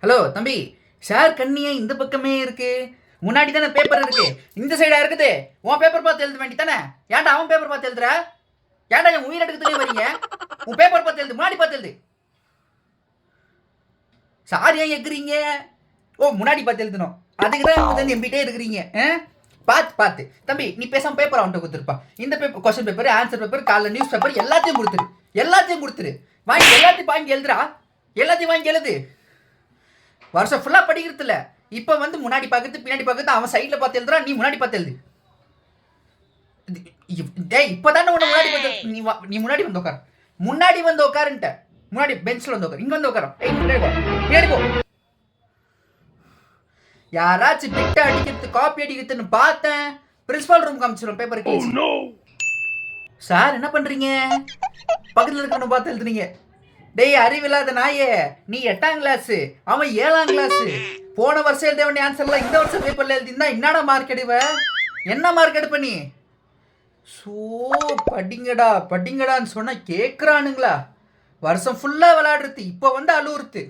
Hello தம்பி, sir கண்ணியே இந்த பக்கமே இருக்கு. முன்னாடி தானே பேப்பர் இருக்கு, இந்த சைடா இருக்குது. உன் பேப்பர் பார்த்து எழுத வேண்டி தானே. ஏன்டா அவன் பேப்பர் பார்த்து எழுதுற? ஏன்டா என் உயிர் எடுக்கிறதுலேயே வரீங்க? உன் பேப்பர் பார்த்து எழுது, முன்னாடி பார்த்து எழுது. சார் ஏன் எக்குறீங்க? ஓ, முன்னாடி பார்த்து எழுதணும். அதுக்கு தான் வந்து எம்பிட்டே இருக்கிறீங்க. பார்த்து பார்த்து தம்பி, நீ பேசாம பேப்பர் அவன்கிட்ட கொடுத்துருப்பா. இந்த paper, question paper, answer paper, காலைல நியூஸ் பேப்பர் எல்லாத்தையும் கொடுத்துரு. எல்லாத்தையும் கொடுத்துரு. வாங்கி எல்லாத்தையும் வாங்கி எழுதுறா. எல்லாத்தையும் வாங்கி எழுது. வருஷம் ஃபுல்லாக படிக்கிறது இல்லை. இப்போ வந்து முன்னாடி பார்க்கறது பின்னாடி பார்க்கறது, அவன் சைடில் பார்த்து எழுதுறா, நீ முன்னாடி பார்த்து எழுது. டேய், இப்போ தானே உன்னை முன்னாடி பார்த்து நீ முன்னாடி வந்து உட்கார். முன்னாடி வந்து உட்காருன்ட்ட. முன்னாடி பெஞ்சில் வந்து உட்கார். இங்கே வந்து உட்காரம். பின்னாடி போ. யாராச்சும் பிட்ட அடிக்கிறது காப்பி அடிக்கிறதுன்னு பார்த்தேன், பிரின்சிபால் ரூம் காமிச்சிடும் பேப்பருக்கு. சார் என்ன பண்ணுறீங்க? பக்கத்தில் இருக்கணும் பார்த்து எழுதுறீங்க. டேய் அறிவில்லாத நாயே, நீ 8ஆம் கிளாஸ், அவன் 7ஆம் கிளாஸ். போன வருஷம் எழுத வேண்டிய ஆன்சர்லாம் இந்த வருஷம் பேப்பர்ல எழுதிருந்தா என்னடா மார்க் எடுவ? என்ன மார்க் எடுப்ப நீ? ஸோ படிங்கடா படிங்கடான்னு சொன்னா கேட்குறானுங்களா? வருஷம் ஃபுல்லாக விளையாடுறது, இப்போ வந்து அழுவுறது.